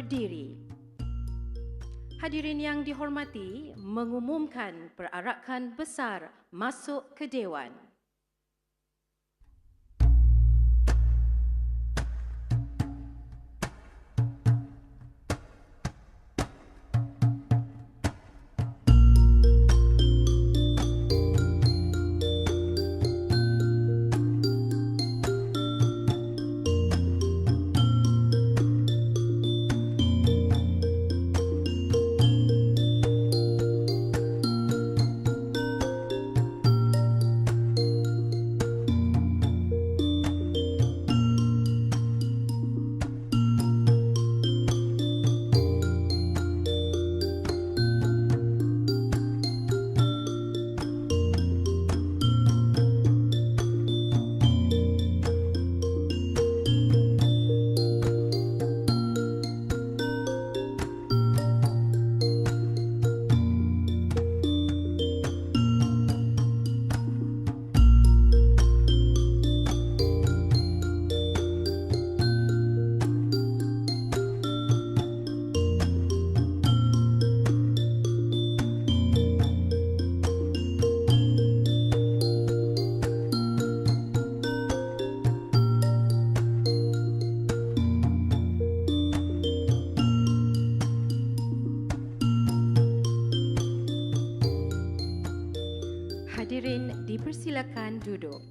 berdiri. Hadirin yang dihormati, mengumumkan perarakan besar masuk ke Dewan. Hadirin dipersilakan duduk.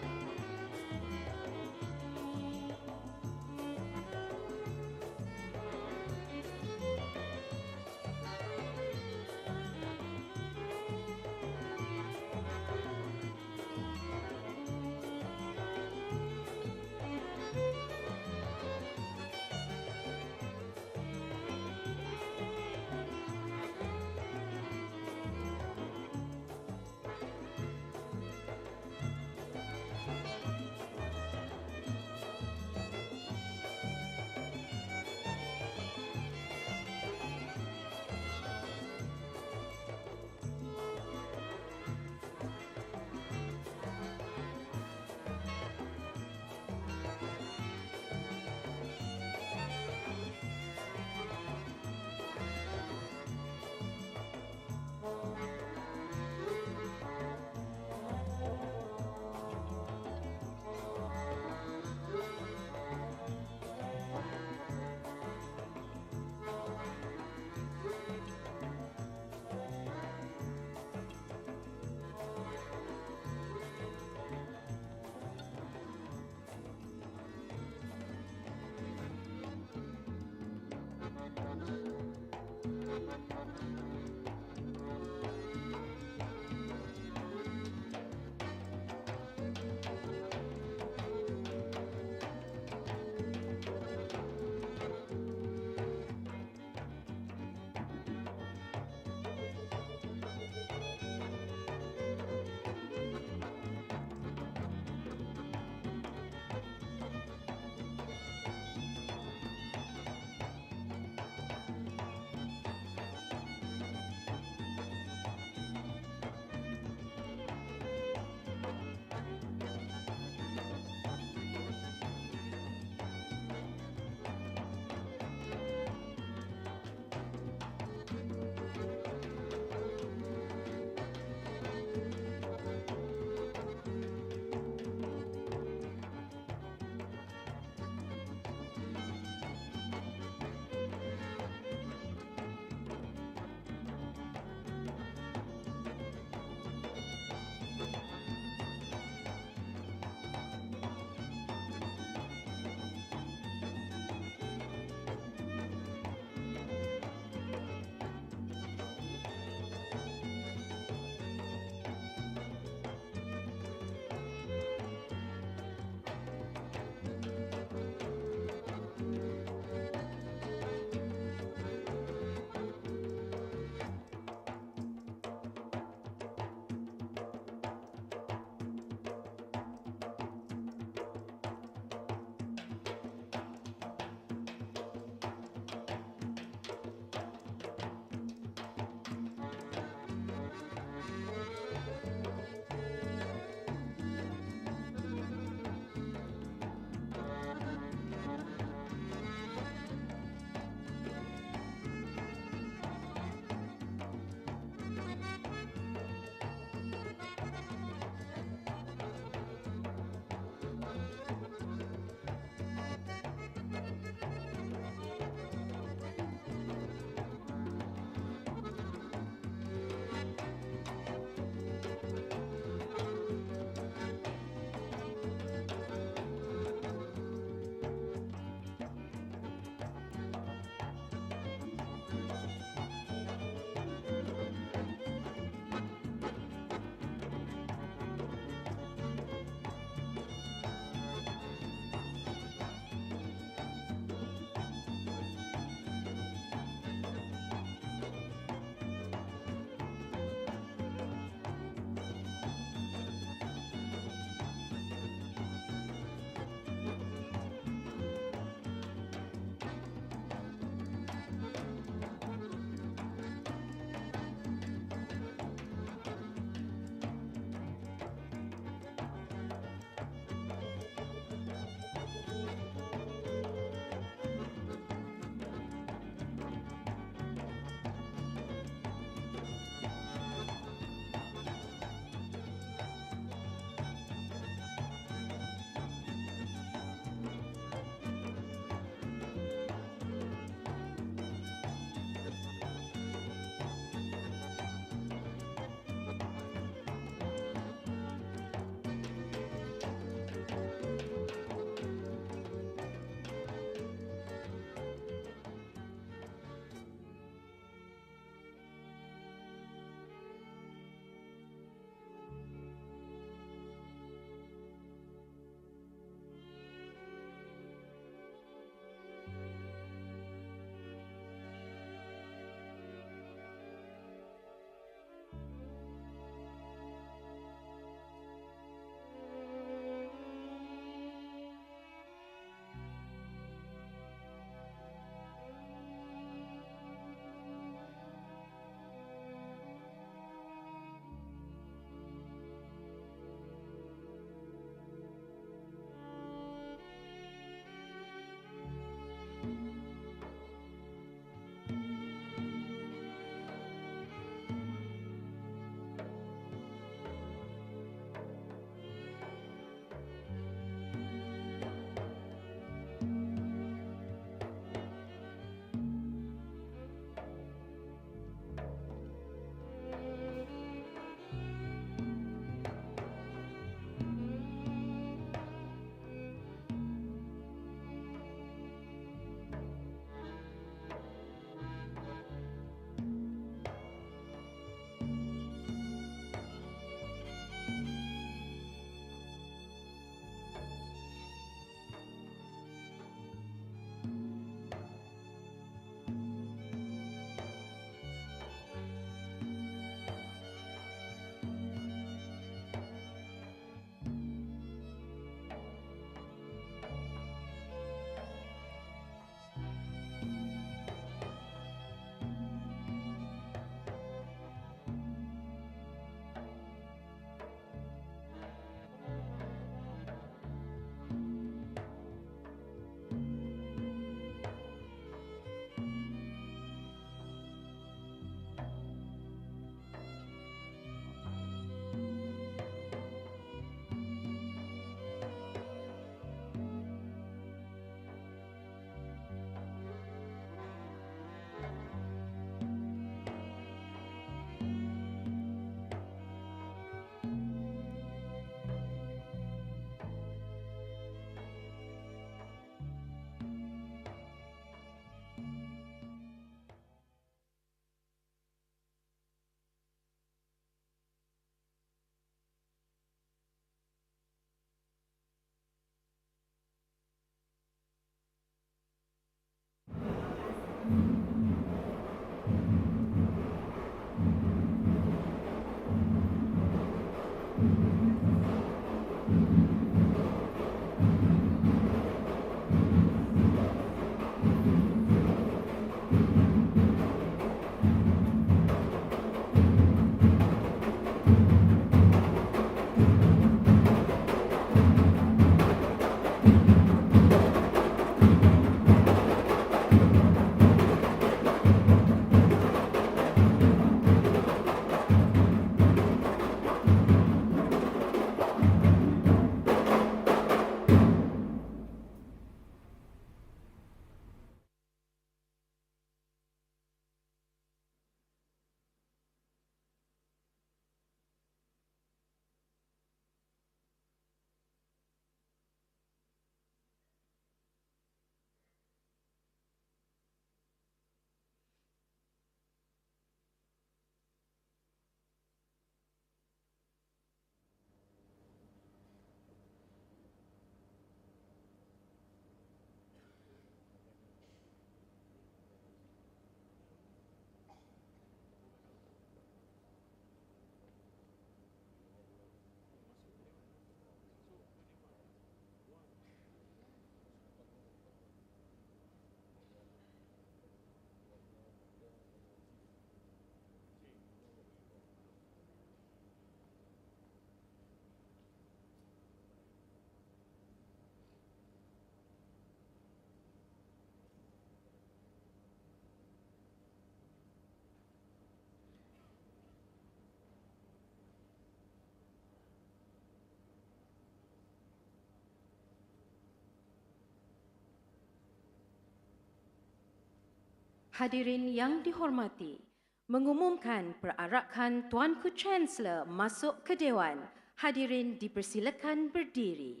Hadirin yang dihormati, mengumumkan perarakan Tuanku Chancellor masuk ke Dewan. Hadirin dipersilakan berdiri.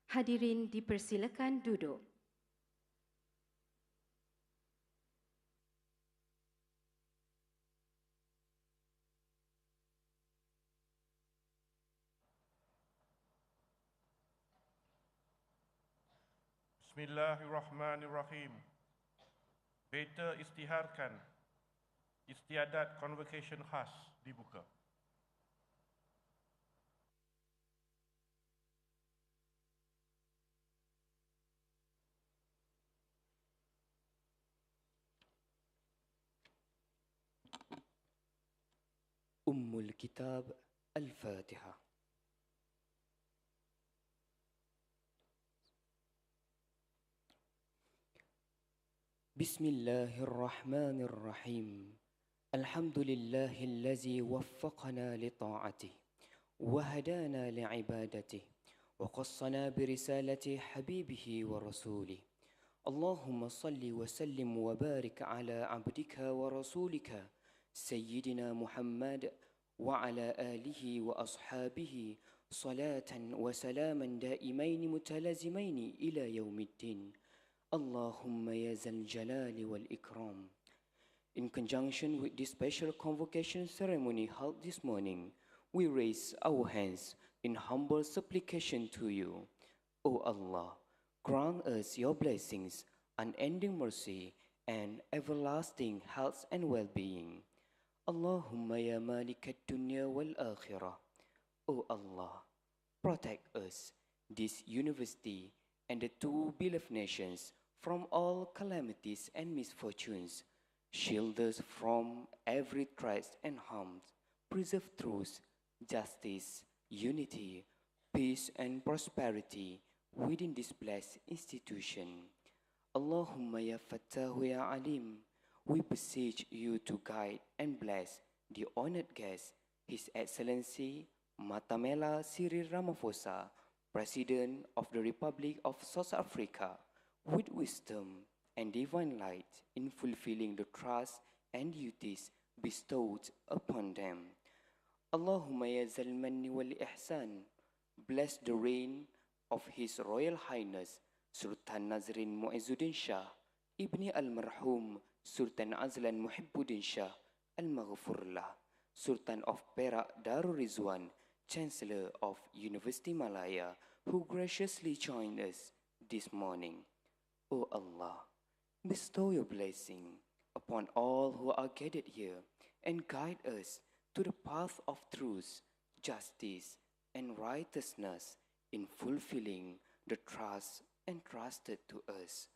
Hadirin dipersilakan duduk. Bismillahirrahmanirrahim. Beta istiharkan Istiadat Konvokesyen Khas dibuka. الكتاب الفاتحة. بسم الله الرحمن الرحيم. الحمد لله الذي وفقنا لطاعته وهدانا لعبادته وخصنا برسالة حبيبه ورسوله. اللهم صل وسلم وبارك على عبدك ورسولك سيدنا محمد وعلى آله وأصحابه صلاة وسلاما دائمين متلازمين إلى يوم الدين. اللهم يا ذا الجلال والإكرام. In conjunction with this special convocation ceremony held this morning, we raise our hands in humble supplication to you. O Allah, grant us your blessings, unending mercy, and everlasting health and well-being. Allahumma ya malik ad-dunya wal-akhirah. O Allah, protect us, this university, and the two beloved nations from all calamities and misfortunes. Shield us from every threat and harm. Preserve truth, justice, unity, peace, and prosperity within this blessed institution. Allahumma ya Fattahu ya Alim. We beseech you to guide and bless the honored guest, His Excellency Matamela Cyril Ramaphosa, President of the Republic of South Africa, with wisdom and divine light in fulfilling the trust and duties bestowed upon them. Allahumma ya zal manni wal ihsan. Bless the reign of His Royal Highness Sultan Nazrin Muizzuddin Shah, Ibni Al-Marhum Sultan Azlan Muhibbuddin Shah Al-Maghfurlah, Sultan of Perak Darul Rizwan, Chancellor of Universiti Malaya, who graciously joined us this morning. O Allah, bestow your blessing upon all who are gathered here and guide us to the path of truth, justice, and righteousness in fulfilling the trust entrusted to us.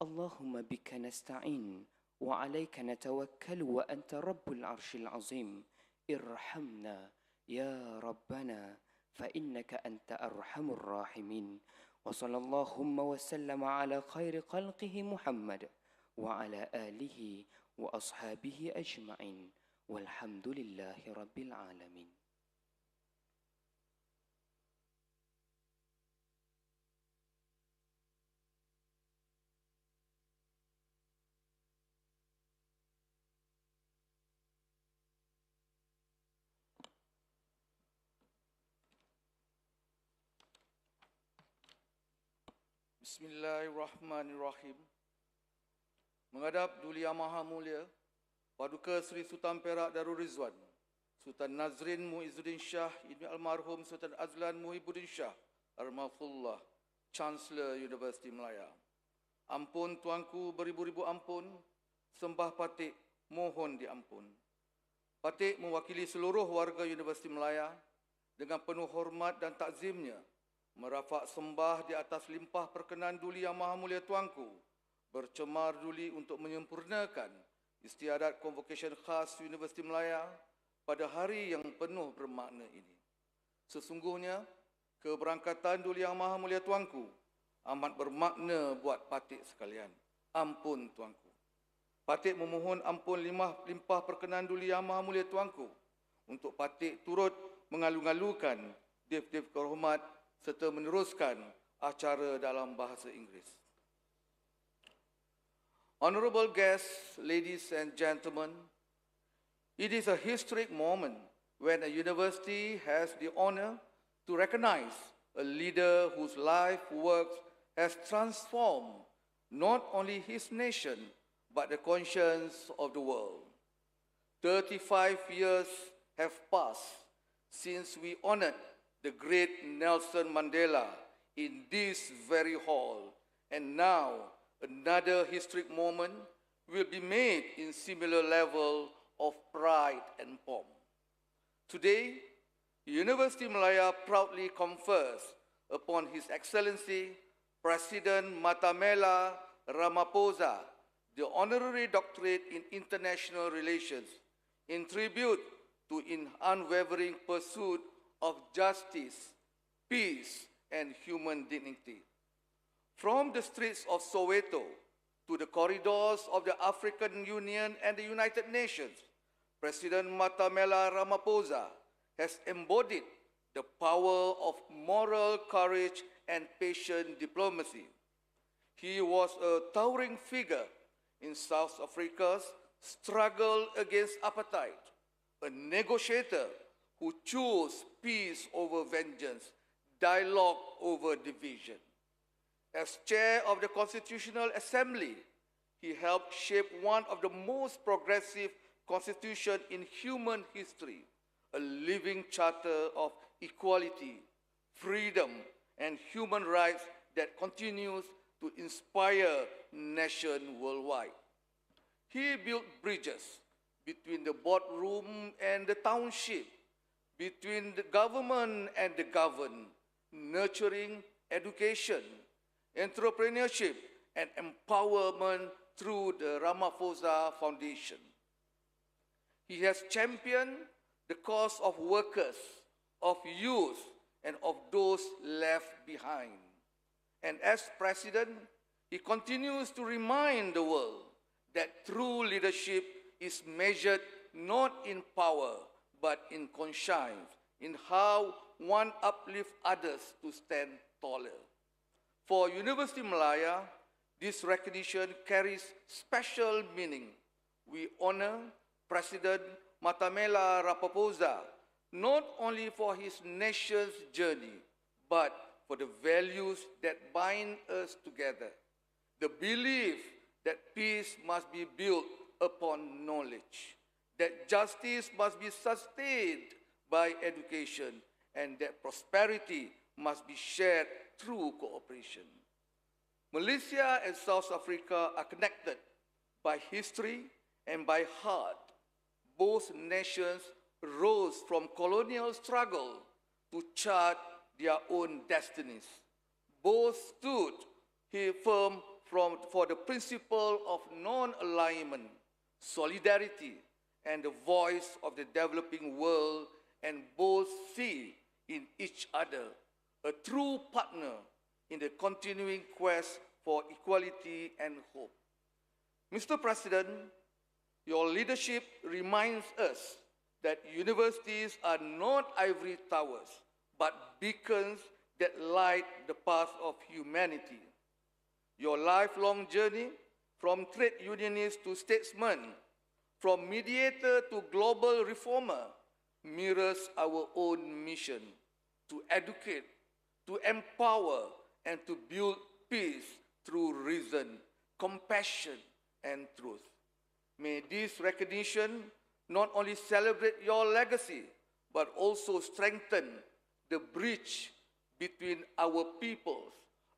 Allahumma bika nasta'in wa alayka natawakkal wa anta rabbul arshil azim. Irhamna ya Rabbana fa innaka anta arhamur rahimin. Wa sallallahu wa sallama ala khairi khalqihi Muhammad wa ala alihi wa ashabihi ajma'in. Walhamdulillahi rabbil alamin. Bismillahirrahmanirrahim. Menghadap Duli Yang Maha Mulia, Paduka Seri Sultan Perak Darul Rizwan, Sultan Nazrin Muizzuddin Shah, Ibni Almarhum Sultan Azlan Muhibbuddin Shah, Ramaphosa, Chancellor Universiti Malaya. Ampun tuanku beribu-ribu ampun, sembah patik mohon diampun. Patik mewakili seluruh warga Universiti Malaya dengan penuh hormat dan takzimnya merafak sembah di atas limpah perkenan Duli Yang Maha Mulia Tuanku, bercemar duli untuk menyempurnakan Istiadat Convocation Khas Universiti Malaya pada hari yang penuh bermakna ini. Sesungguhnya, keberangkatan Duli Yang Maha Mulia Tuanku amat bermakna buat patik sekalian. Ampun Tuanku. Patik memohon ampun limpah perkenan Duli Yang Maha Mulia Tuanku untuk patik turut mengalu-ngalukan Div-Div Kehormat serta meneruskan acara dalam bahasa Inggeris. Honorable guests, ladies and gentlemen, it is a historic moment when a university has the honor to recognize a leader whose life work has transformed not only his nation, but the conscience of the world. 35 years have passed since we honored the great Nelson Mandela in this very hall, and now another historic moment will be made in similar level of pride and pomp. Today, Universiti Malaya proudly confers upon His Excellency Presiden Matamela Ramaphosa the Honorary Doctorate in International Relations in tribute to his unwavering pursuit of justice, peace, and human dignity. From the streets of Soweto to the corridors of the African Union and the United Nations, President Matamela Ramaphosa has embodied the power of moral courage and patient diplomacy. He was a towering figure in South Africa's struggle against apartheid, a negotiator who chose peace over vengeance, dialogue over division. As chair of the Constitutional Assembly, he helped shape one of the most progressive constitutions in human history, a living charter of equality, freedom, and human rights that continues to inspire nations worldwide. He built bridges between the boardroom and the township, between the government and the governed, nurturing education, entrepreneurship, and empowerment through the Ramaphosa Foundation. He has championed the cause of workers, of youth, and of those left behind. And as president, he continues to remind the world that true leadership is measured not in power, but in conscience, in how one uplifts others to stand taller. For Universiti Malaya, this recognition carries special meaning. We honor President Matamela Ramaphosa not only for his nation's journey, but for the values that bind us together. The belief that peace must be built upon knowledge, that justice must be sustained by education, and that prosperity must be shared through cooperation. Malaysia and South Africa are connected by history and by heart. Both nations rose from colonial struggle to chart their own destinies. Both stood firm for the principle of non-alignment, solidarity, and the voice of the developing world, and both see in each other a true partner in the continuing quest for equality and hope. Mr. President, your leadership reminds us that universities are not ivory towers, but beacons that light the path of humanity. Your lifelong journey, from trade unionist to statesman, from mediator to global reformer, mirrors our own mission to educate, to empower, and to build peace through reason, compassion, and truth. May this recognition not only celebrate your legacy, but also strengthen the bridge between our peoples,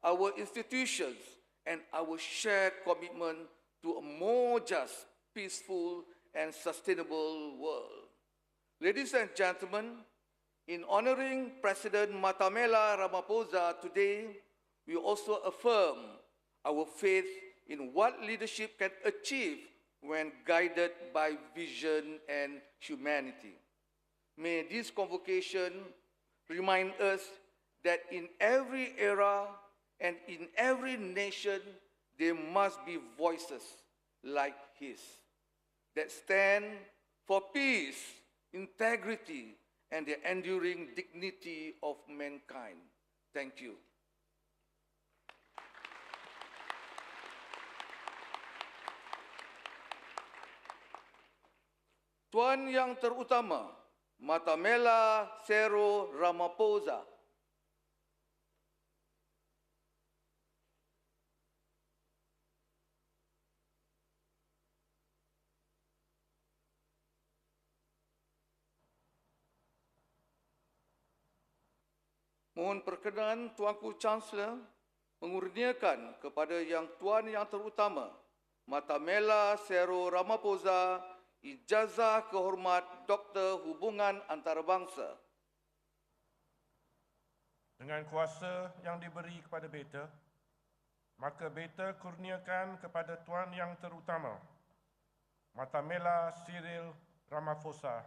our institutions, and our shared commitment to a more just, peaceful, and sustainable world. Ladies and gentlemen, in honoring President Matamela Ramaphosa today, we also affirm our faith in what leadership can achieve when guided by vision and humanity. May this convocation remind us that in every era and in every nation, there must be voices like his that stand for peace, integrity, and the enduring dignity of mankind. Thank you. Tuan yang terutama, Matamela Ramaphosa, Mohon perkenan Tuanku Chancellor mengurniakan kepada Yang Tuan Yang Terutama Matamela Sero Ramaphosa Ijazah Kehormat Doktor Hubungan Antarabangsa. Dengan kuasa yang diberi kepada beta, maka beta kurniakan kepada Tuan Yang Terutama Matamela Cyril Ramaphosa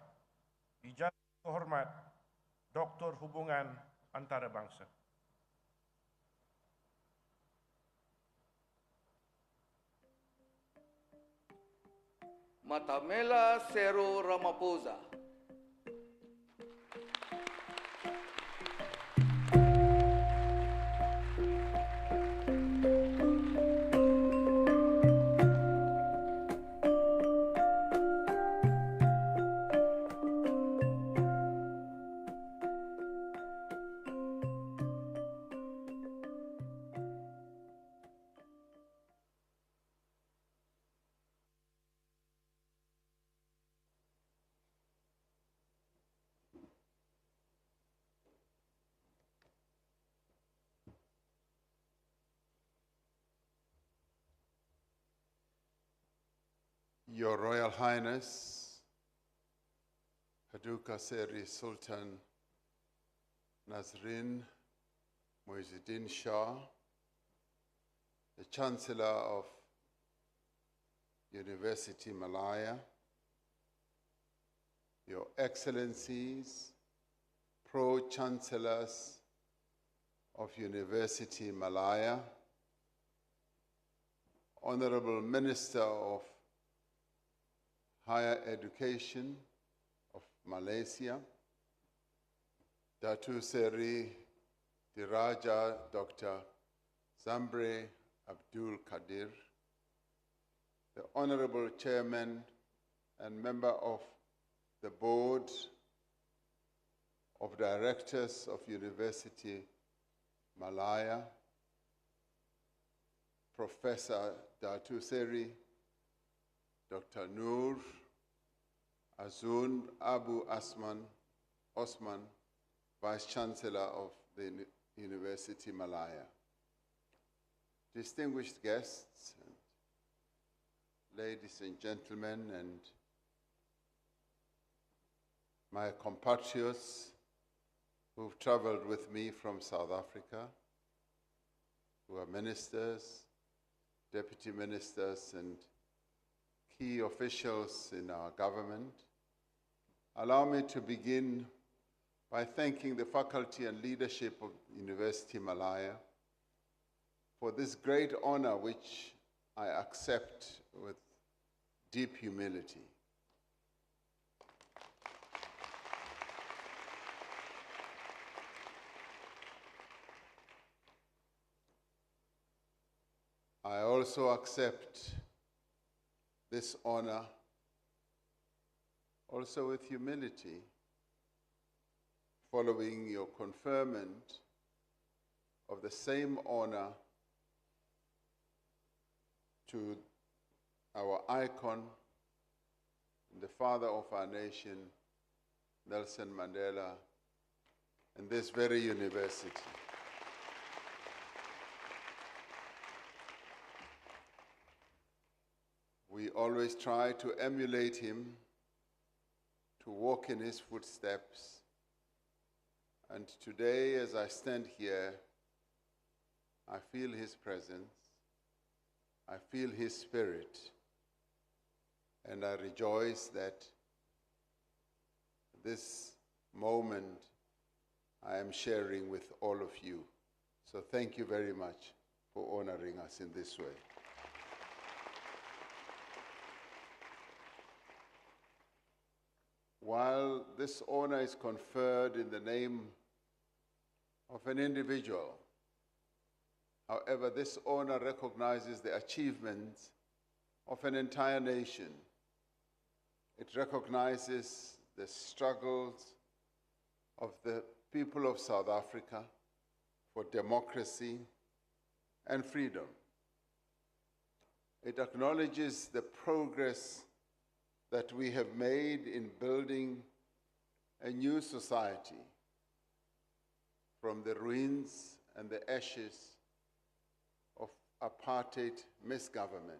Ijazah Kehormat Doktor Hubungan Antarabangsa. Matamela Sero Ramaphosa. Your Royal Highness, Paduka Seri Sultan Nazrin Muhyiddin Shah, the Chancellor of Universiti Malaya, Your Excellencies, Pro-Chancellors of Universiti Malaya, Honorable Minister of Higher Education of Malaysia, Datu Seri Diraja Dr. Zambre Abdul Kadir, the Honorable Chairman and Member of the Board of Directors of Universiti Malaya, Professor Datu Seri Dr. Noor Azun Abu Osman, Vice-Chancellor of the Universiti Malaya. Distinguished guests, ladies and gentlemen, and my compatriots who've traveled with me from South Africa, who are ministers, deputy ministers, and key officials in our government, allow me to begin by thanking the faculty and leadership of Universiti Malaya for this great honor which I accept with deep humility. I also accept this honor also with humility, following your conferment of the same honor to our icon, the father of our nation, Nelson Mandela, in this very university. We always try to emulate him, to walk in his footsteps. And today, as I stand here, I feel his presence, I feel his spirit, and I rejoice that this moment I am sharing with all of you. So thank you very much for honoring us in this way. While this honor is conferred in the name of an individual, however, this honor recognizes the achievements of an entire nation. It recognizes the struggles of the people of South Africa for democracy and freedom. It acknowledges the progress that we have made in building a new society from the ruins and the ashes of apartheid misgovernment.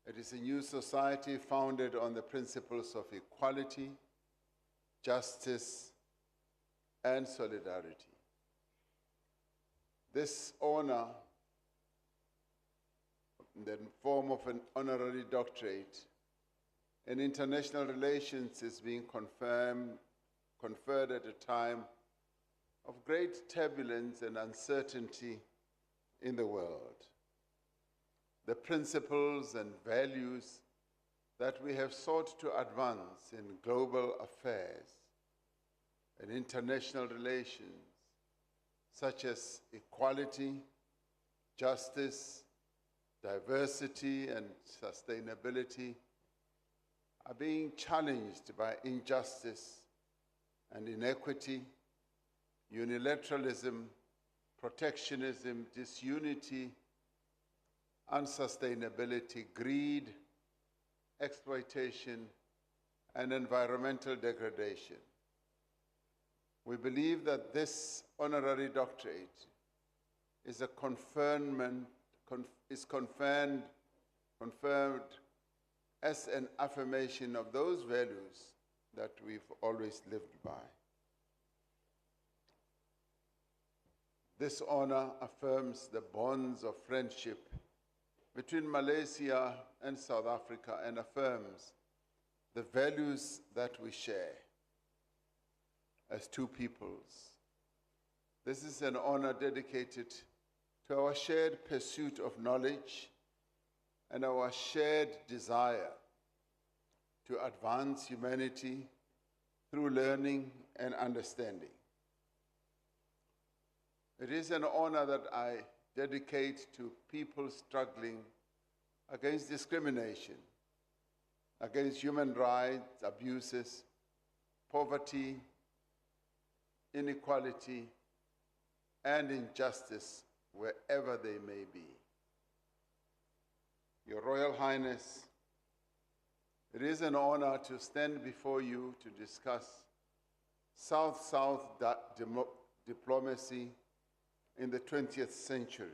It is a new society founded on the principles of equality, justice, and solidarity. This honor, in the form of an honorary doctorate in international relations, is being conferred at a time of great turbulence and uncertainty in the world. The principles and values that we have sought to advance in global affairs and international relations, such as equality, justice, diversity, and sustainability, are being challenged by injustice and inequity, unilateralism, protectionism, disunity, unsustainability, greed, exploitation, and environmental degradation. We believe that this honorary doctorate is a confirmed as an affirmation of those values that we've always lived by. This honor affirms the bonds of friendship between Malaysia and South Africa and affirms the values that we share as two peoples. This is an honor dedicated to our shared pursuit of knowledge and our shared desire to advance humanity through learning and understanding. It is an honor that I dedicate to people struggling against discrimination, against human rights abuses, poverty, inequality, and injustice wherever they may be. Your Royal Highness, it is an honor to stand before you to discuss South-South diplomacy in the 21st century.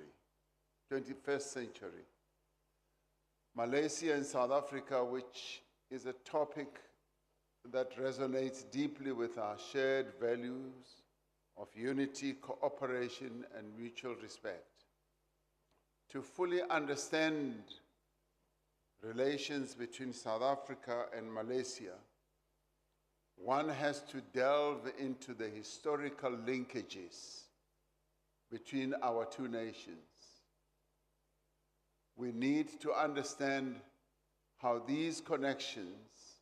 Malaysia and South Africa, which is a topic that resonates deeply with our shared values of unity, cooperation, and mutual respect. To fully understand relations between South Africa and Malaysia, one has to delve into the historical linkages between our two nations. We need to understand how these connections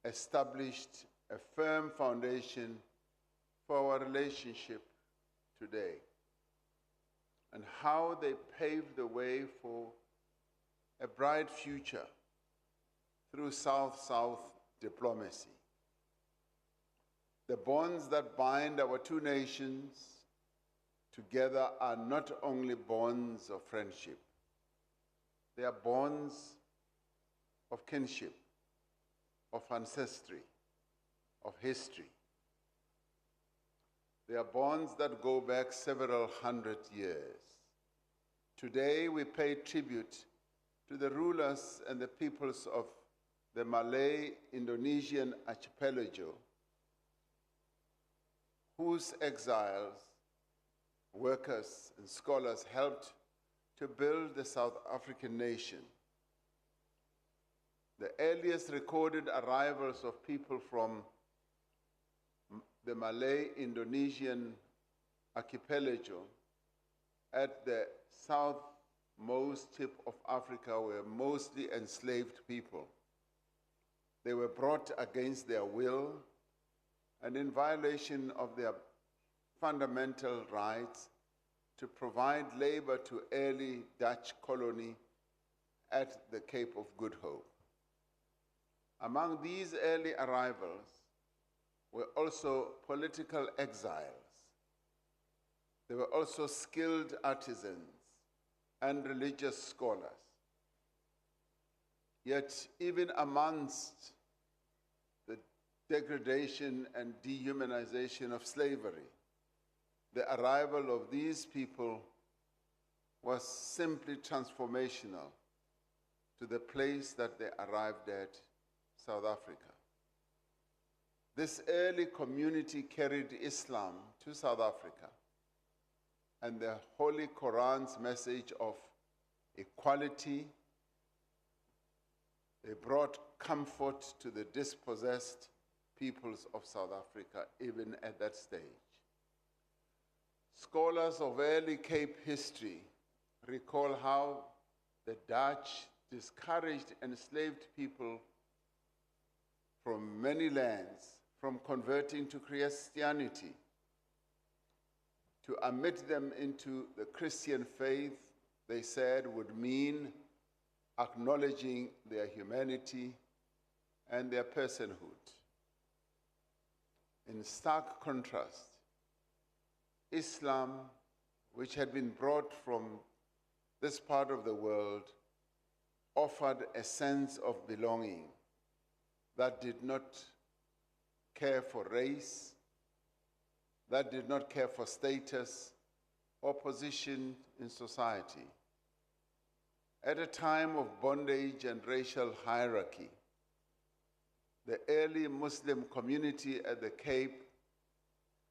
established a firm foundation for our relationship today, and how they paved the way for a bright future through South-South diplomacy. The bonds that bind our two nations together are not only bonds of friendship, they are bonds of kinship, of ancestry, of history. They are bonds that go back several hundred years. Today we pay tribute to the rulers and the peoples of the Malay Indonesian archipelago, whose exiles, workers, and scholars helped to build the South African nation. The earliest recorded arrivals of people from the Malay Indonesian archipelago at the southmost tip of Africa were mostly enslaved people. They were brought against their will and in violation of their fundamental rights to provide labor to early Dutch colony at the Cape of Good Hope. Among these early arrivals were also political exiles. There were also skilled artisans and religious scholars. Yet even amongst the degradation and dehumanization of slavery. The arrival of these people was simply transformational to the place that they arrived at, South Africa. This early community carried Islam to South Africa and the Holy Quran's message of equality. They brought comfort to the dispossessed peoples of South Africa, even at that stage. Scholars of early Cape history recall how the Dutch discouraged enslaved people from many lands from converting to Christianity. To admit them into the Christian faith, they said, would mean acknowledging their humanity and their personhood. In stark contrast, Islam, which had been brought from this part of the world, offered a sense of belonging that did not care for race, that did not care for status or position in society. At a time of bondage and racial hierarchy, the early Muslim community at the Cape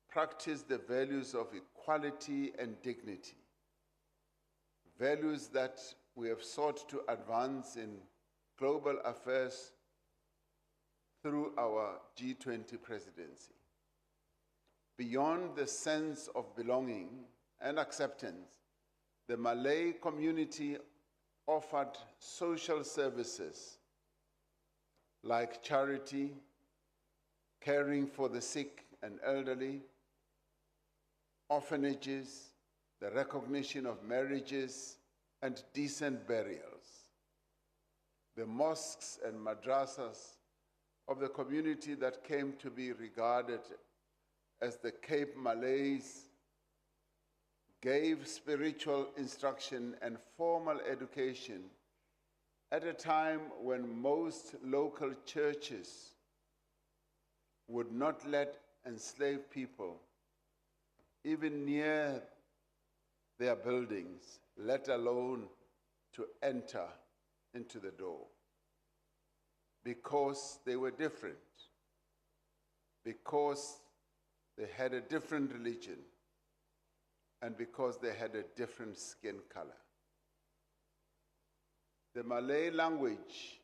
practiced the values of equality and dignity, values that we have sought to advance in global affairs through our G20 presidency. Beyond the sense of belonging and acceptance, the Malay community offered social services like charity, caring for the sick and elderly, orphanages, the recognition of marriages, and decent burials. The mosques and madrasas of the community that came to be regarded as the Cape Malays gave spiritual instruction and formal education at a time when most local churches would not let enslaved people even near their buildings, let alone to enter into the door, because they were different, because they had a different religion, and because they had a different skin color. The Malay language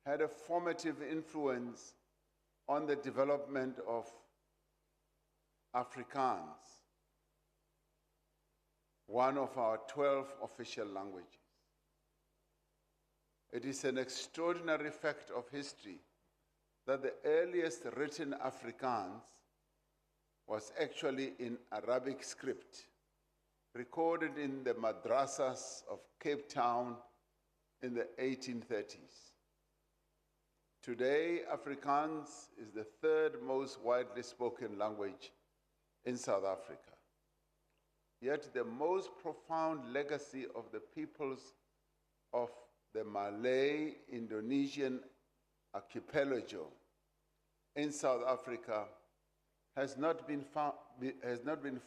had a formative influence on the development of Afrikaans, one of our 12 official languages. It is an extraordinary fact of history that the earliest written Afrikaans was actually in Arabic script, recorded in the madrasas of Cape Town in the 1830s. Today, Afrikaans is the third most widely spoken language in South Africa. Yet the most profound legacy of the peoples of the Malay-Indonesian archipelago in South Africa has not been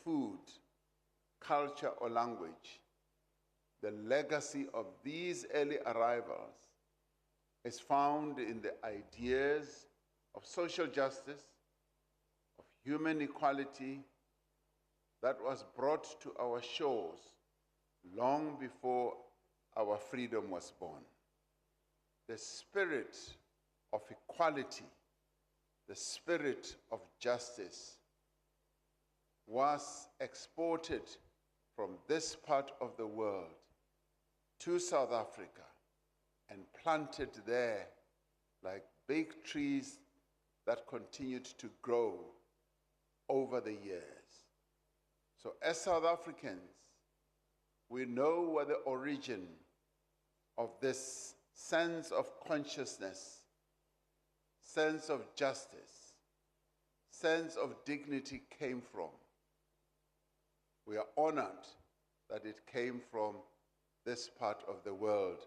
food, culture, or language. The legacy of these early arrivals is found in the ideas of social justice, of human equality that was brought to our shores long before our freedom was born. The spirit of equality, the spirit of justice was exported from this part of the world to South Africa and planted there like big trees that continued to grow over the years. So as South Africans, we know where the origin of this sense of consciousness, sense of justice, sense of dignity came from. We are honored that it came from this part of the world,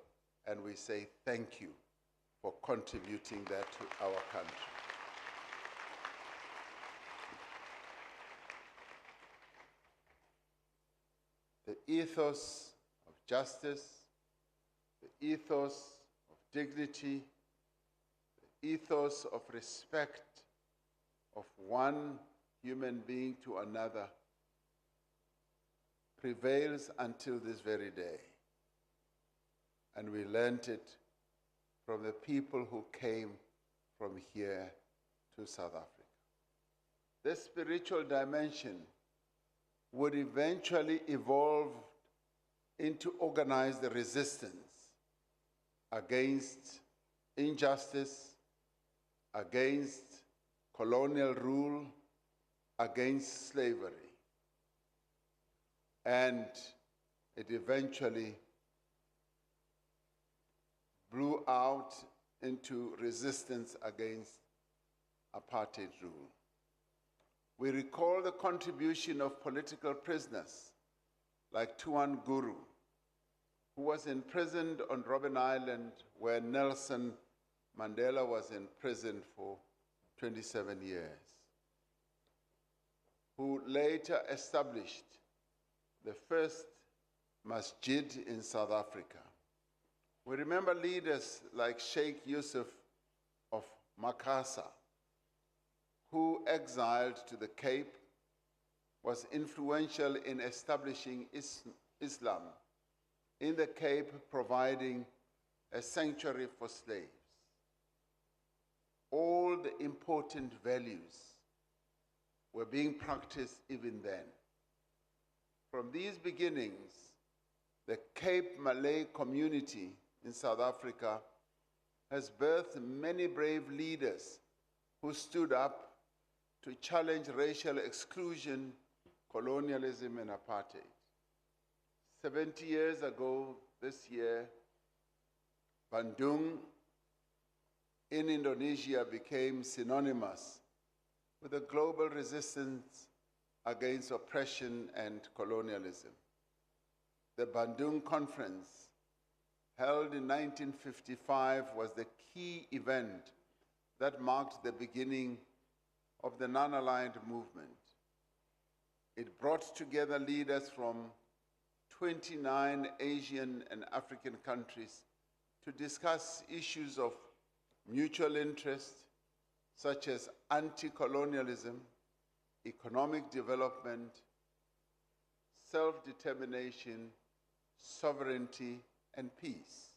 and we say thank you for contributing that to our country. the ethos of justice, the ethos of dignity, the ethos of respect of one human being to another prevails until this very day. And we learned it from the people who came from here to South Africa. This spiritual dimension would eventually evolve into organized resistance against injustice, against colonial rule, against slavery. And it eventually blew out into resistance against apartheid rule. We recall the contribution of political prisoners like Tuan Guru, who was imprisoned on Robben Island where Nelson Mandela was in prison for 27 years, who later established the first masjid in South Africa. We remember leaders like Sheikh Yusuf of Makassar, who, exiled to the Cape, was influential in establishing Islam in the Cape, providing a sanctuary for slaves. All the important values were being practiced even then. From these beginnings, the Cape Malay community in South Africa has birthed many brave leaders who stood up to challenge racial exclusion, colonialism, and apartheid. 70 years ago this year, Bandung in Indonesia became synonymous with the global resistance against oppression and colonialism. The Bandung Conference, held in 1955, was the key event that marked the beginning of the non-aligned movement. It brought together leaders from 29 Asian and African countries to discuss issues of mutual interest, such as anti-colonialism, economic development, self-determination, sovereignty, and peace.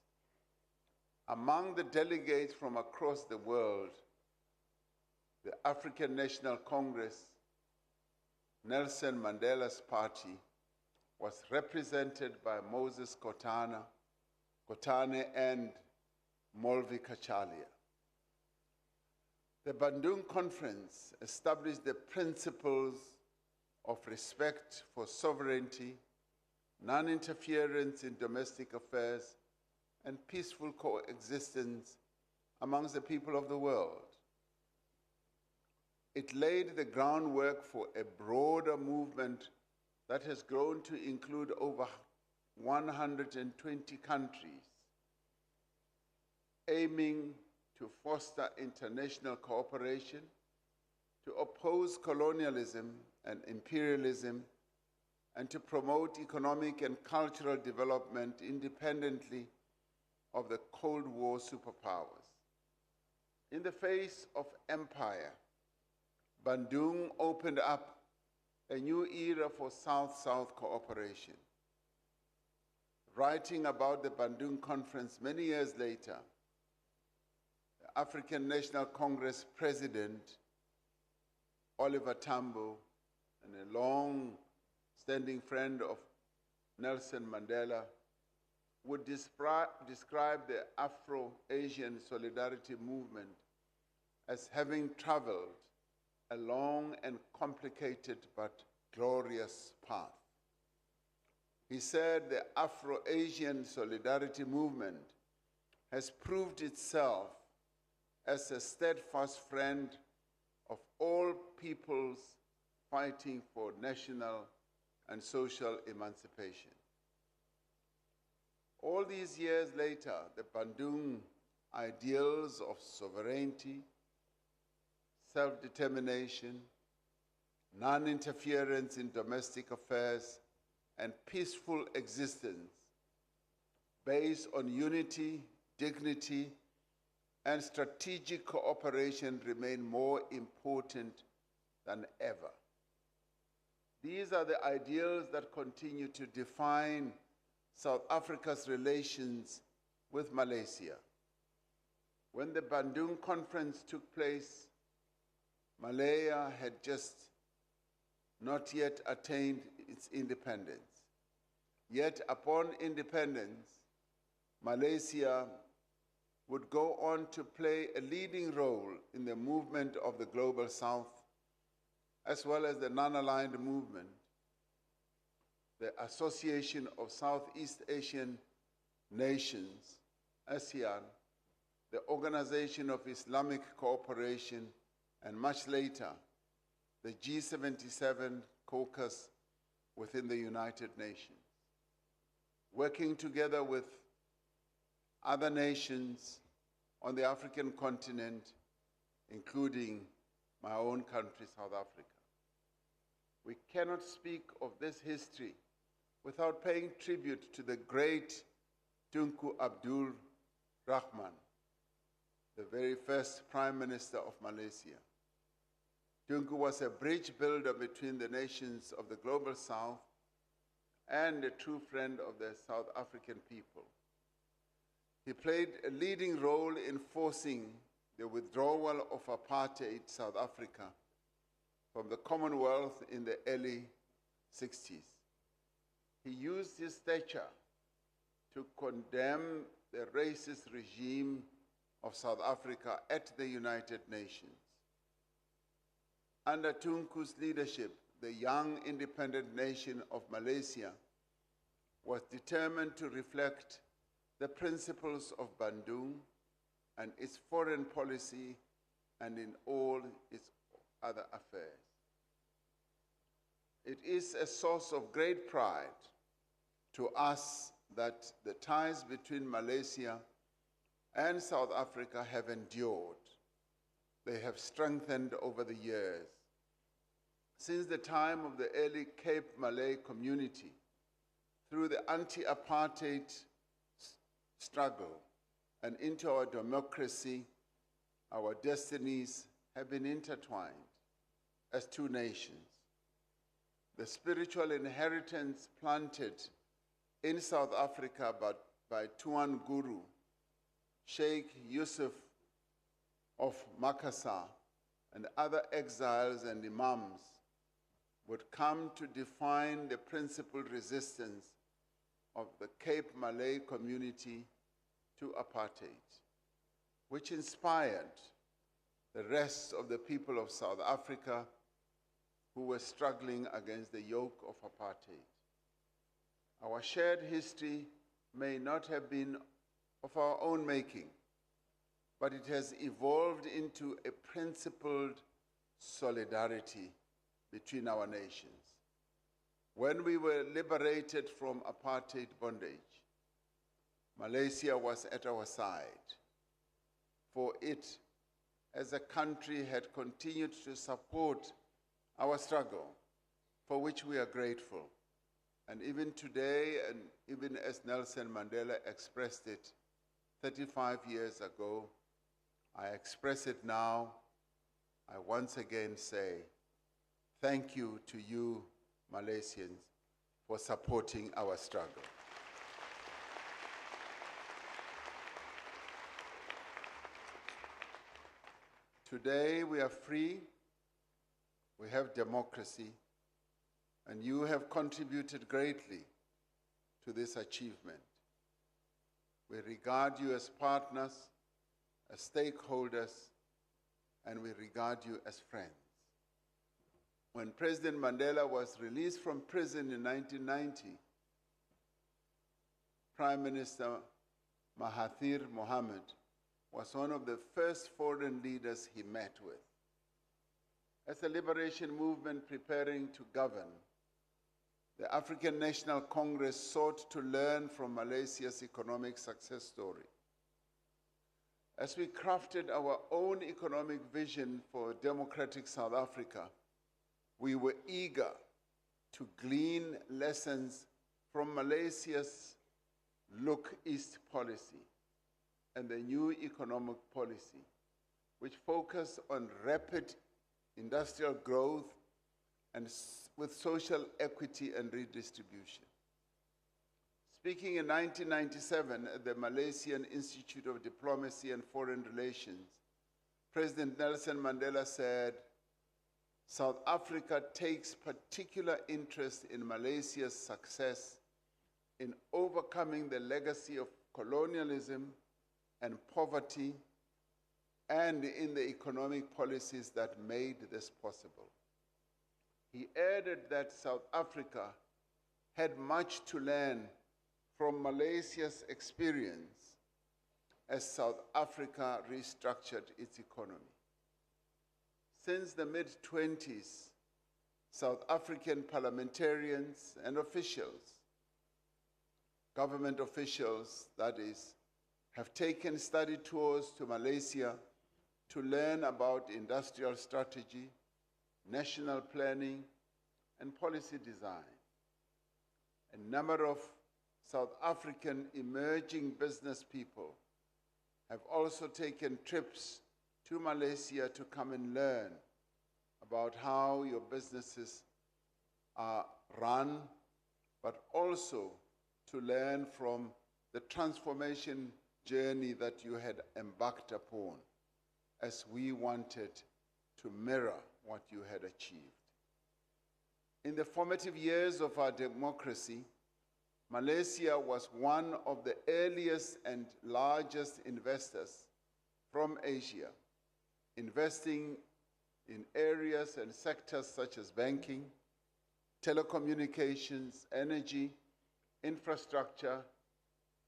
Among the delegates from across the world, the African National Congress, Nelson Mandela's party, was represented by Moses Kotane and Molvi Kachalia. The Bandung Conference established the principles of respect for sovereignty, non-interference in domestic affairs, and peaceful coexistence amongst the people of the world. It laid the groundwork for a broader movement that has grown to include over 120 countries, aiming to foster international cooperation, to oppose colonialism and imperialism, and to promote economic and cultural development independently of the Cold War superpowers. In the face of empire, Bandung opened up a new era for South-South cooperation. Writing about the Bandung Conference many years later, the African National Congress President, Oliver Tambo, and a long-standing friend of Nelson Mandela, would describe the Afro-Asian Solidarity Movement as having traveled a long and complicated but glorious path. He said the Afro-Asian Solidarity Movement has proved itself as a steadfast friend of all peoples fighting for national and social emancipation. All these years later, the Bandung ideals of sovereignty, self-determination, non-interference in domestic affairs, and peaceful existence based on unity, dignity, and strategic cooperation remain more important than ever. These are the ideals that continue to define South Africa's relations with Malaysia. When the Bandung Conference took place, Malaya had just not yet attained its independence. Yet upon independence, Malaysia would go on to play a leading role in the movement of the Global South, as well as the non-aligned movement, the Association of Southeast Asian Nations, ASEAN, the Organization of Islamic Cooperation, and much later, the G77 caucus within the United Nations. Working together with other nations on the African continent, including my own country, South Africa. We cannot speak of this history without paying tribute to the great Tunku Abdul Rahman, the very first Prime Minister of Malaysia. Tunku was a bridge builder between the nations of the Global South and a true friend of the South African people. He played a leading role in forcing the withdrawal of apartheid South Africa from the Commonwealth in the early 60s. He used his stature to condemn the racist regime of South Africa at the United Nations. Under Tunku's leadership, the young independent nation of Malaysia was determined to reflect the principles of Bandung and its foreign policy and in all its other affairs. It is a source of great pride to us that the ties between Malaysia and South Africa have endured. They have strengthened over the years. Since the time of the early Cape Malay community, through the anti-apartheid struggle and into our democracy, our destinies have been intertwined as two nations. The spiritual inheritance planted in South Africa by Tuan Guru, Sheikh Yusuf of Makassar, and other exiles and imams would come to define the principal resistance of the Cape Malay community to apartheid, which inspired the rest of the people of South Africa who were struggling against the yoke of apartheid. Our shared history may not have been of our own making, but it has evolved into a principled solidarity between our nations. When we were liberated from apartheid bondage, Malaysia was at our side, for it, as a country, had continued to support our struggle, for which we are grateful. And even today, and even as Nelson Mandela expressed it 35 years ago, I express it now. I once again say, thank you to you, Malaysians, for supporting our struggle. Today we are free, we have democracy, and you have contributed greatly to this achievement. We regard you as partners, as stakeholders, and we regard you as friends. When President Mandela was released from prison in 1990, Prime Minister Mahathir Mohamad was one of the first foreign leaders he met with. As the liberation movement preparing to govern, the African National Congress sought to learn from Malaysia's economic success story. As we crafted our own economic vision for democratic South Africa, we were eager to glean lessons from Malaysia's Look East policy and the new economic policy, which focus on rapid industrial growth and with social equity and redistribution. Speaking in 1997 at the Malaysian Institute of Diplomacy and Foreign Relations, President Nelson Mandela said, "South Africa takes particular interest in Malaysia's success in overcoming the legacy of colonialism and poverty and in the economic policies that made this possible." He added that South Africa had much to learn from Malaysia's experience as South Africa restructured its economy. Since the mid-20s, South African parliamentarians and officials, government officials, that is, have taken study tours to Malaysia to learn about industrial strategy, national planning, and policy design. A number of South African emerging business people have also taken trips to Malaysia to come and learn about how your businesses are run, but also to learn from the transformation journey that you had embarked upon, as we wanted to mirror what you had achieved. In the formative years of our democracy, Malaysia was one of the earliest and largest investors from Asia, investing in areas and sectors such as banking, telecommunications, energy, infrastructure,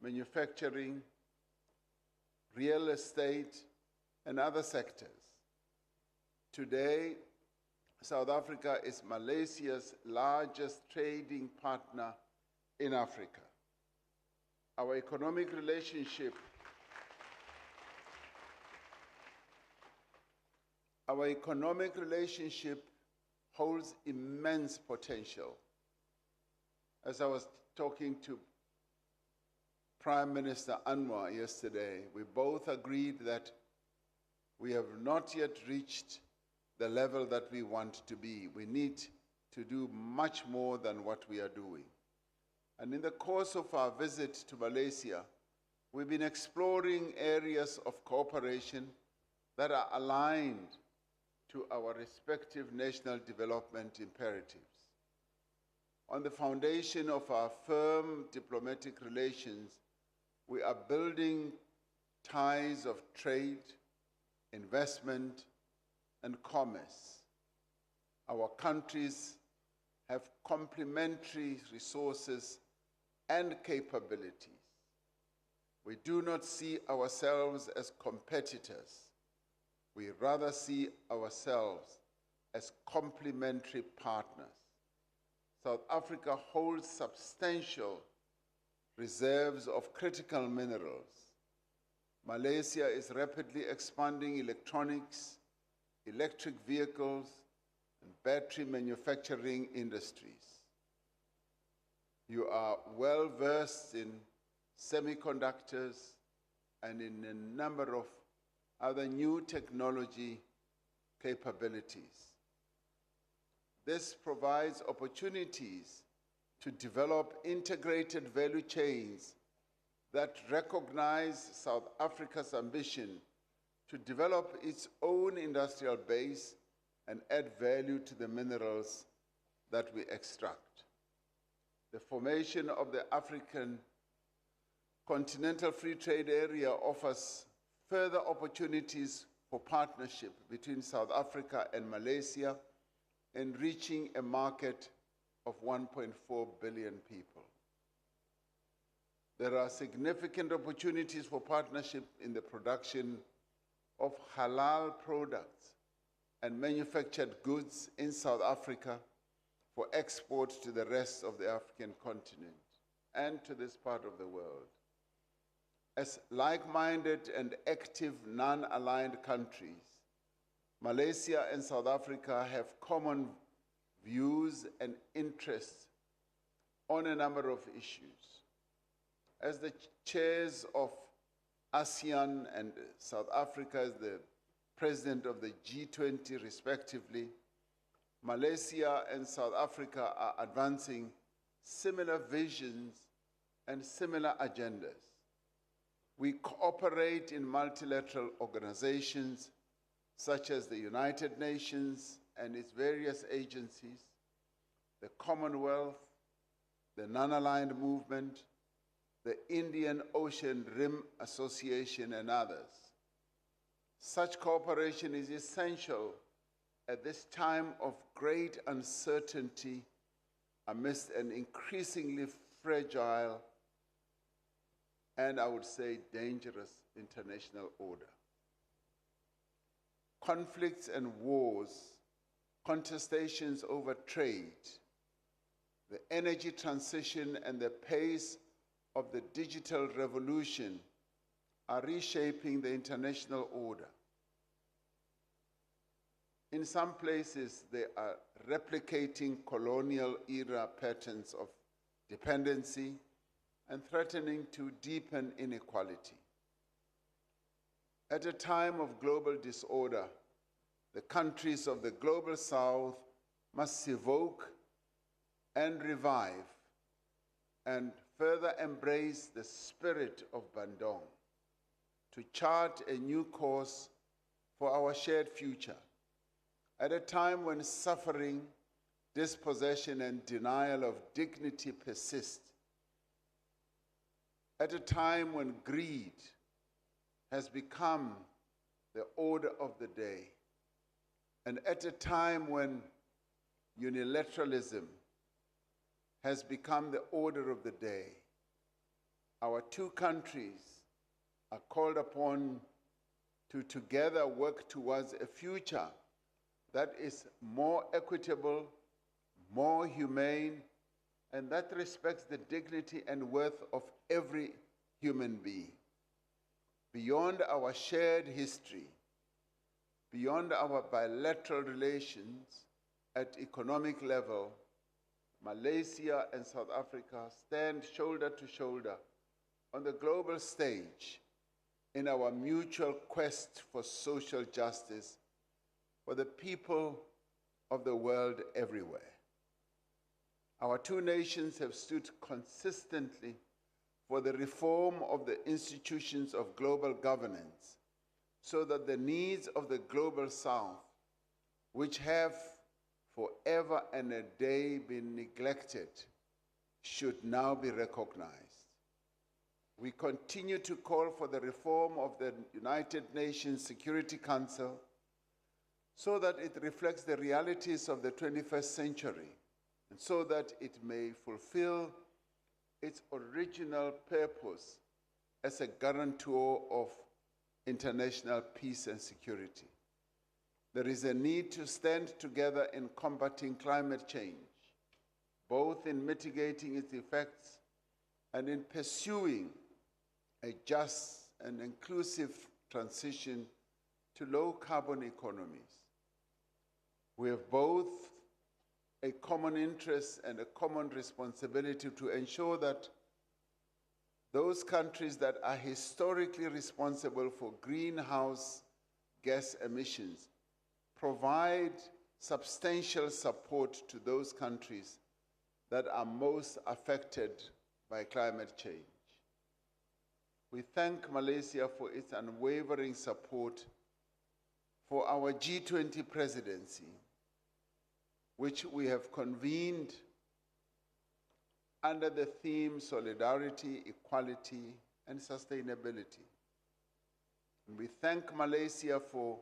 manufacturing, real estate, and other sectors. Today, South Africa is Malaysia's largest trading partner in Africa. Our economic relationship holds immense potential. As I was talking to Prime Minister Anwar yesterday, we both agreed that we have not yet reached the level that we want to be. We need to do much more than what we are doing. And in the course of our visit to Malaysia, we've been exploring areas of cooperation that are aligned to our respective national development imperatives. On the foundation of our firm diplomatic relations, we are building ties of trade, investment, and commerce. Our countries have complementary resources and capabilities. We do not see ourselves as competitors. We rather see ourselves as complementary partners. South Africa holds substantial reserves of critical minerals. Malaysia is rapidly expanding electronics, electric vehicles, and battery manufacturing industries. You are well versed in semiconductors and in a number of other new technology capabilities. This provides opportunities to develop integrated value chains that recognize South Africa's ambition to develop its own industrial base and add value to the minerals that we extract. The formation of the African Continental Free Trade Area offers further opportunities for partnership between South Africa and Malaysia in reaching a market of 1.4 billion people. There are significant opportunities for partnership in the production of halal products and manufactured goods in South Africa for export to the rest of the African continent and to this part of the world. As like-minded and active non-aligned countries, Malaysia and South Africa have common views and interests on a number of issues. As the chairs of ASEAN and South Africa, as the president of the G20 respectively, Malaysia and South Africa are advancing similar visions and similar agendas. We cooperate in multilateral organizations such as the United Nations and its various agencies, the Commonwealth, the Non-Aligned Movement, the Indian Ocean Rim Association, and others. Such cooperation is essential at this time of great uncertainty amidst an increasingly fragile and, I would say, dangerous international order. Conflicts and wars, contestations over trade, the energy transition, and the pace of the digital revolution are reshaping the international order. In some places, they are replicating colonial-era patterns of dependency and threatening to deepen inequality. At a time of global disorder, the countries of the Global South must evoke and revive and further embrace the spirit of Bandung to chart a new course for our shared future. At a time when suffering, dispossession, and denial of dignity persist, at a time when greed has become the order of the day, and at a time when unilateralism has become the order of the day, our two countries are called upon to together work towards a future that is more equitable, more humane, and that respects the dignity and worth of every human being. Beyond our shared history, beyond our bilateral relations at economic level, Malaysia and South Africa stand shoulder to shoulder on the global stage in our mutual quest for social justice for the people of the world everywhere. Our two nations have stood consistently for the reform of the institutions of global governance so that the needs of the Global South, which have forever and a day been neglected, should now be recognized. We continue to call for the reform of the United Nations Security Council so that it reflects the realities of the 21st century and so that it may fulfill its original purpose as a guarantor of international peace and security. There is a need to stand together in combating climate change, both in mitigating its effects and in pursuing a just and inclusive transition to low-carbon economies. We have both a common interest and a common responsibility to ensure that those countries that are historically responsible for greenhouse gas emissions provide substantial support to those countries that are most affected by climate change. We thank Malaysia for its unwavering support for our G20 presidency, which we have convened under the theme Solidarity, Equality, and Sustainability. And we thank Malaysia for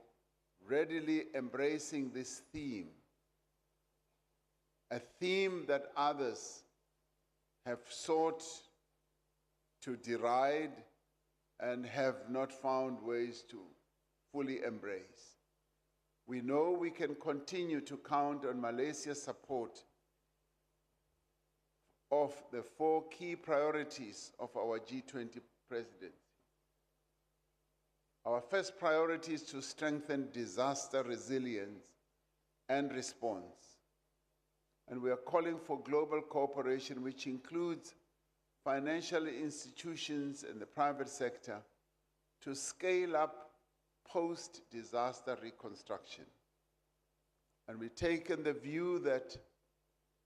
readily embracing this theme, a theme that others have sought to deride and have not found ways to fully embrace. We know we can continue to count on Malaysia's support of the 4 key priorities of our G20 presidency. Our first priority is to strengthen disaster resilience and response. And we are calling for global cooperation, which includes financial institutions and the private sector, to scale up post-disaster reconstruction. And we've taken the view that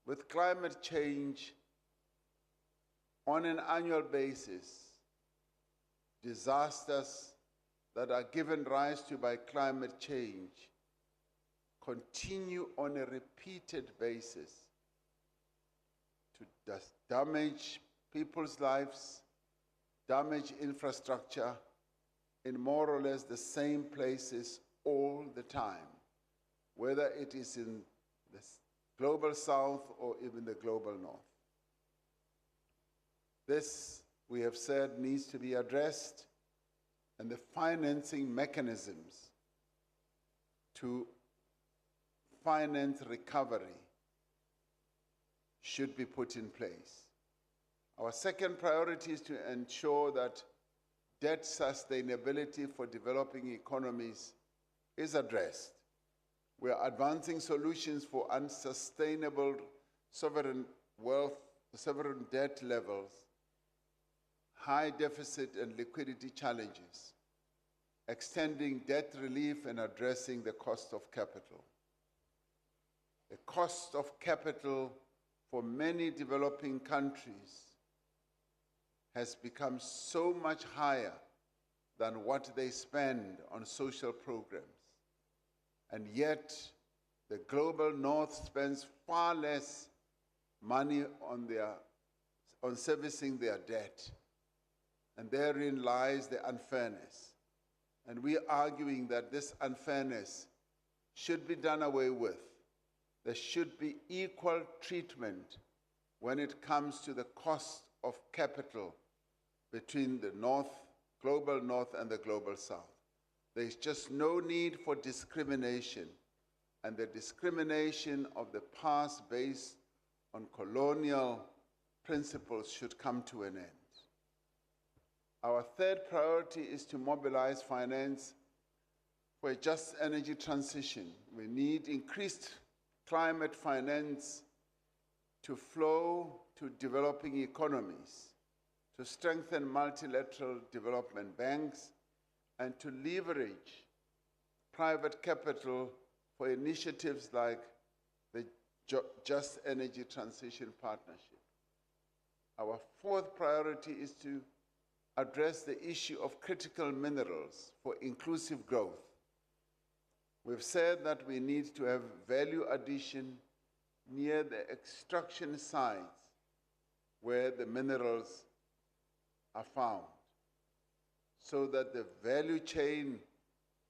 with climate change, on an annual basis, disasters that are given rise to by climate change continue on a repeated basis to damage people's lives, damage infrastructure in more or less the same places all the time, whether it is in the global south or even the global north. This, we have said, needs to be addressed, and the financing mechanisms to finance recovery should be put in place. Our second priority is to ensure that debt sustainability for developing economies is addressed. We are advancing solutions for unsustainable sovereign wealth, sovereign debt levels, high deficit and liquidity challenges, extending debt relief and addressing the cost of capital. The cost of capital for many developing countries has become so much higher than what they spend on social programs. And yet, the global north spends far less money on servicing their debt. And therein lies the unfairness. And we are arguing that this unfairness should be done away with. There should be equal treatment when it comes to the cost of capital between the north, global north, and the global south. There's just no need for discrimination, and the discrimination of the past based on colonial principles should come to an end. Our third priority is to mobilize finance for a just energy transition. We need increased climate finance to flow to developing economies, to strengthen multilateral development banks, and to leverage private capital for initiatives like the Just Energy Transition Partnership. Our fourth priority is to address the issue of critical minerals for inclusive growth. We've said that we need to have value addition near the extraction sites where the minerals are found, so that the value chain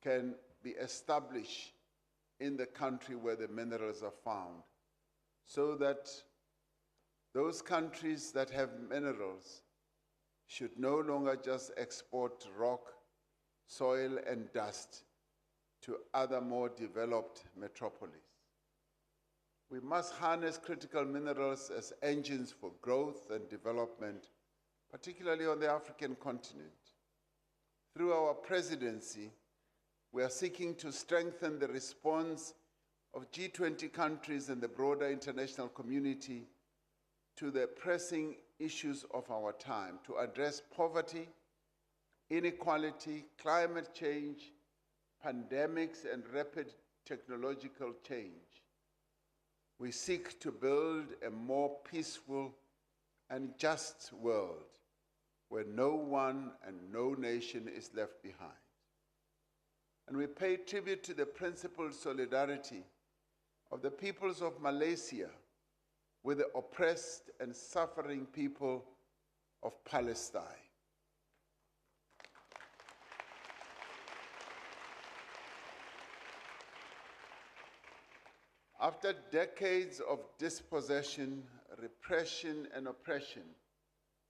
can be established in the country where the minerals are found, so that those countries that have minerals should no longer just export rock, soil, and dust to other more developed metropolises. We must harness critical minerals as engines for growth and development, particularly on the African continent. Through our presidency, we are seeking to strengthen the response of G20 countries and the broader international community to the pressing issues of our time, to address poverty, inequality, climate change, pandemics, and rapid technological change. We seek to build a more peaceful and just world where no one and no nation is left behind. And we pay tribute to the principled solidarity of the peoples of Malaysia with the oppressed and suffering people of Palestine. After decades of dispossession, repression, and oppression,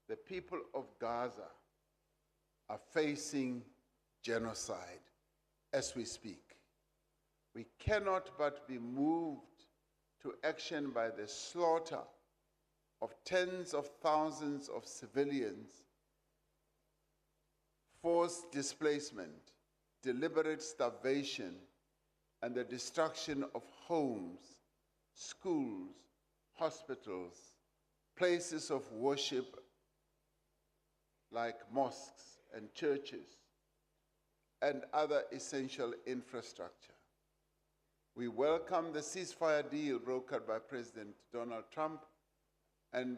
the people of Gaza are facing genocide as we speak. We cannot but be moved to action by the slaughter of tens of thousands of civilians, forced displacement, deliberate starvation, and the destruction of homes, schools, hospitals, places of worship like mosques and churches, and other essential infrastructure. We welcome the ceasefire deal brokered by President Donald Trump and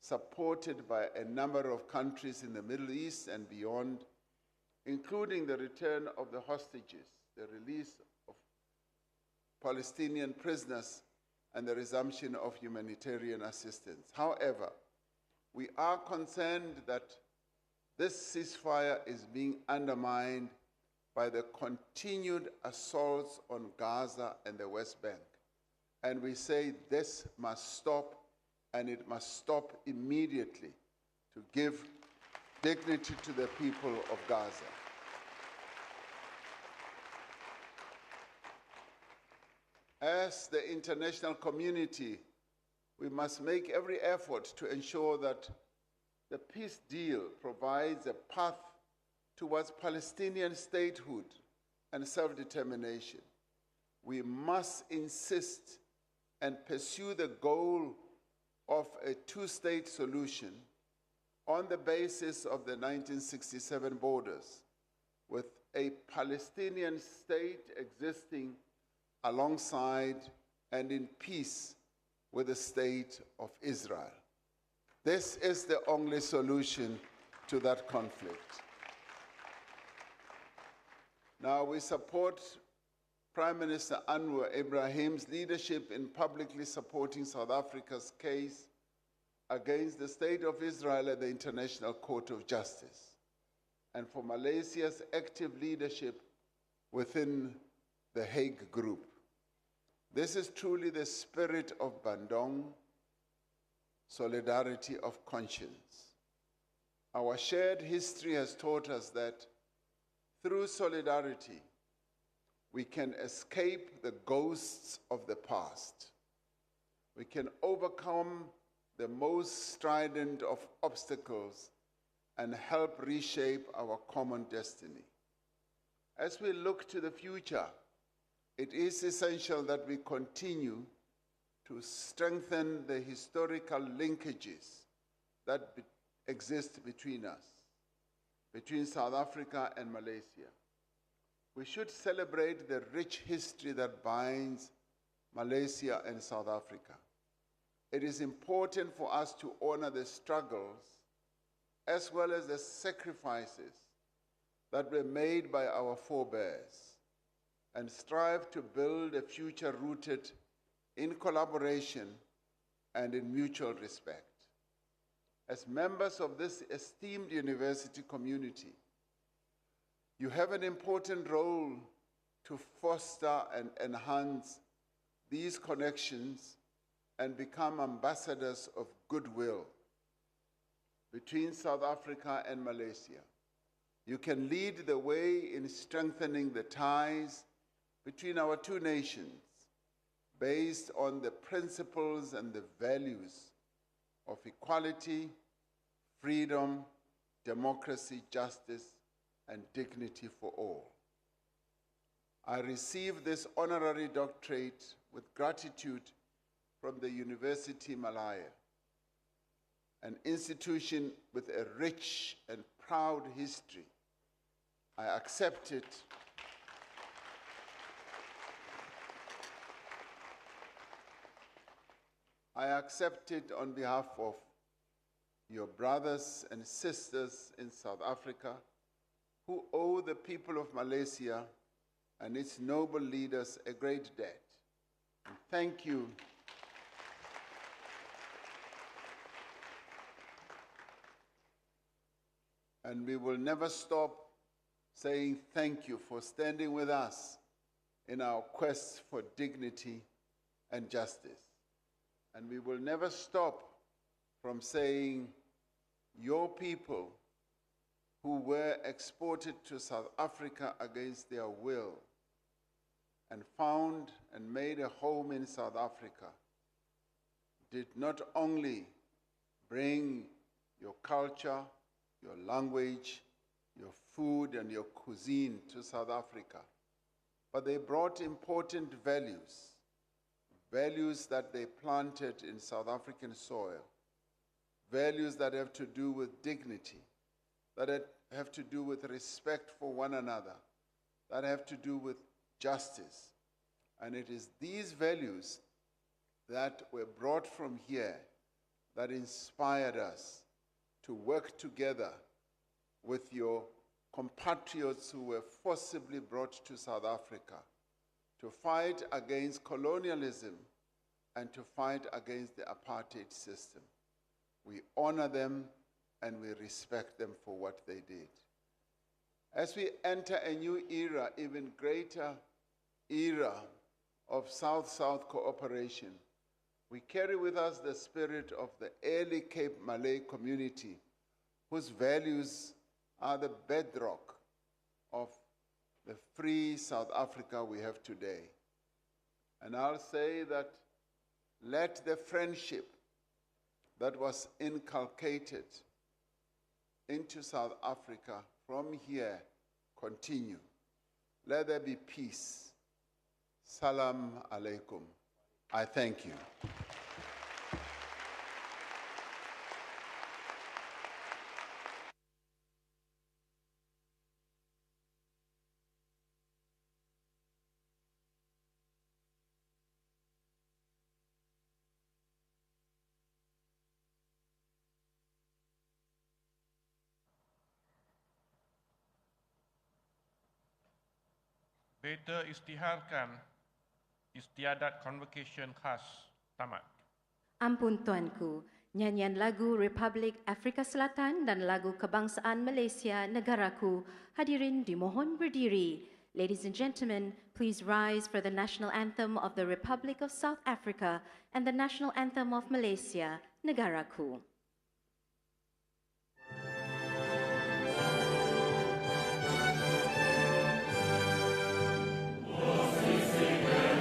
supported by a number of countries in the Middle East and beyond, including the return of the hostages, the release of Palestinian prisoners, and the resumption of humanitarian assistance. However, we are concerned that this ceasefire is being undermined by the continued assaults on Gaza and the West Bank. And we say this must stop, and it must stop immediately to give dignity to the people of Gaza. As the international community, we must make every effort to ensure that the peace deal provides a path towards Palestinian statehood and self-determination. We must insist and pursue the goal of a two-state solution on the basis of the 1967 borders, with a Palestinian state existing alongside and in peace with the state of Israel. This is the only solution to that conflict. Now, we support Prime Minister Anwar Ibrahim's leadership in publicly supporting South Africa's case against the State of Israel at the International Court of Justice, and for Malaysia's active leadership within the Hague Group. This is truly the spirit of Bandung, solidarity of conscience. Our shared history has taught us that through solidarity, we can escape the ghosts of the past. We can overcome the most strident of obstacles and help reshape our common destiny. As we look to the future, it is essential that we continue to strengthen the historical linkages that exist between us, between South Africa and Malaysia. We should celebrate the rich history that binds Malaysia and South Africa. It is important for us to honor the struggles as well as the sacrifices that were made by our forebears, and strive to build a future rooted in collaboration and in mutual respect. As members of this esteemed university community, you have an important role to foster and enhance these connections and become ambassadors of goodwill between South Africa and Malaysia. You can lead the way in strengthening the ties between our two nations based on the principles and the values of equality, freedom, democracy, justice, and dignity for all. I received this honorary doctorate with gratitude from the Universiti Malaya, an institution with a rich and proud history. I accept it on behalf of your brothers and sisters in South Africa who owe the people of Malaysia and its noble leaders a great debt. And thank you. And we will never stop saying thank you for standing with us in our quest for dignity and justice. And we will never stop from saying your people who were exported to South Africa against their will and found and made a home in South Africa did not only bring your culture, your language, your food, and your cuisine to South Africa, but they brought important values, values that they planted in South African soil, values that have to do with dignity, that have to do with respect for one another, that have to do with justice. And it is these values that were brought from here that inspired us to work together with your compatriots who were forcibly brought to South Africa to fight against colonialism and to fight against the apartheid system. We honor them and we respect them for what they did. As we enter a new era, even greater era of South-South cooperation, we carry with us the spirit of the early Cape Malay community, whose values are the bedrock of the free South Africa we have today. And I'll say that let the friendship that was inculcated into South Africa from here continue. Let there be peace. Salam alaikum. I thank you. Beta istiharkan Istiadat Konvokesyen Khas tamat. Ampun Tuanku, nyanyian lagu Republik Afrika Selatan dan lagu kebangsaan Malaysia negaraku hadirin dimohon berdiri. Ladies and gentlemen, please rise for the national anthem of the Republic of South Africa and the national anthem of Malaysia negaraku. Sing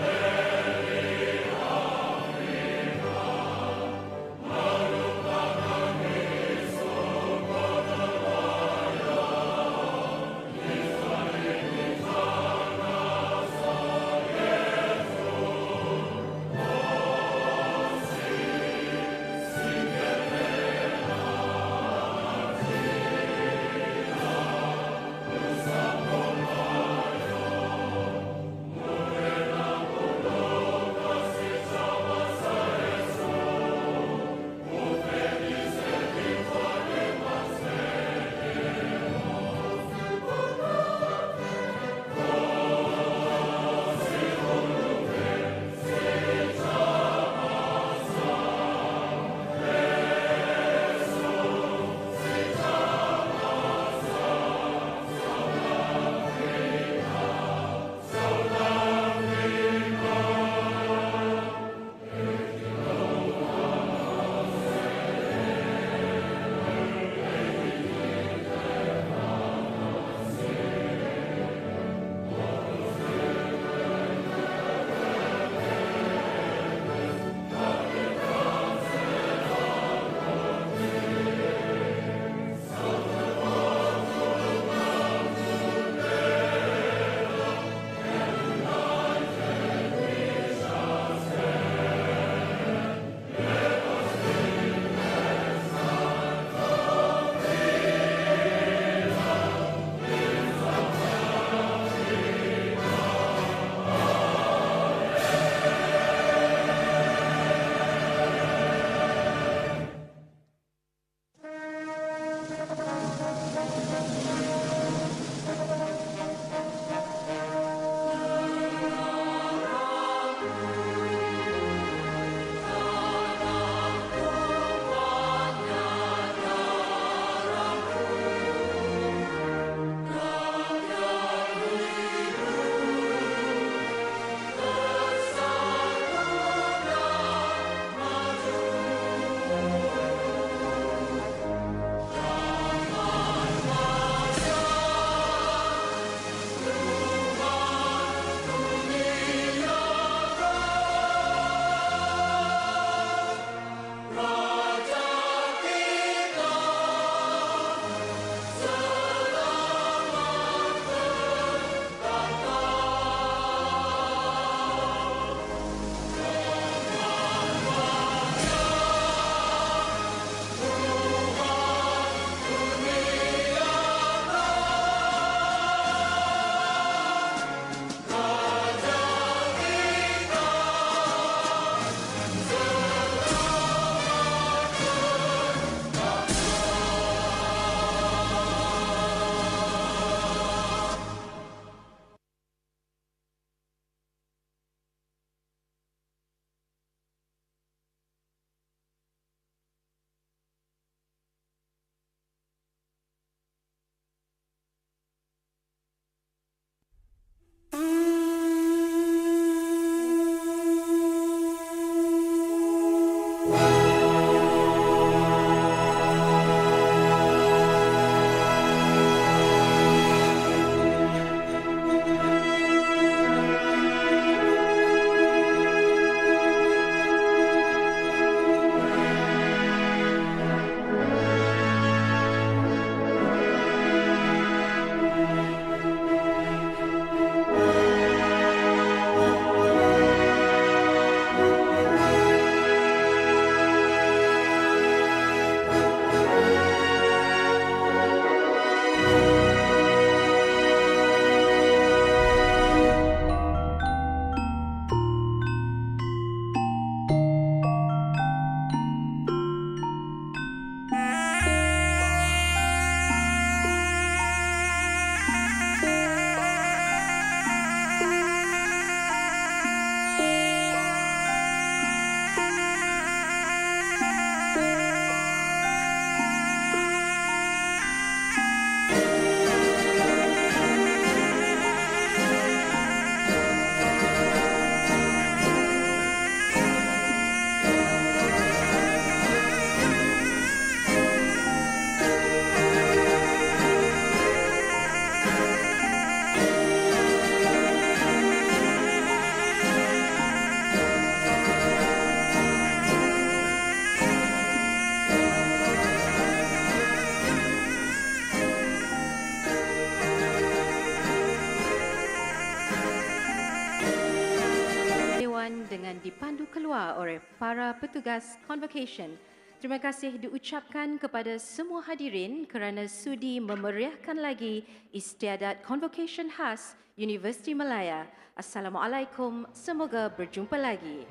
dengan dipandu keluar oleh para petugas Konvokesyen. Terima kasih diucapkan kepada semua hadirin kerana sudi memeriahkan lagi Istiadat Konvokesyen Khas Universiti Malaya. Assalamualaikum, semoga berjumpa lagi.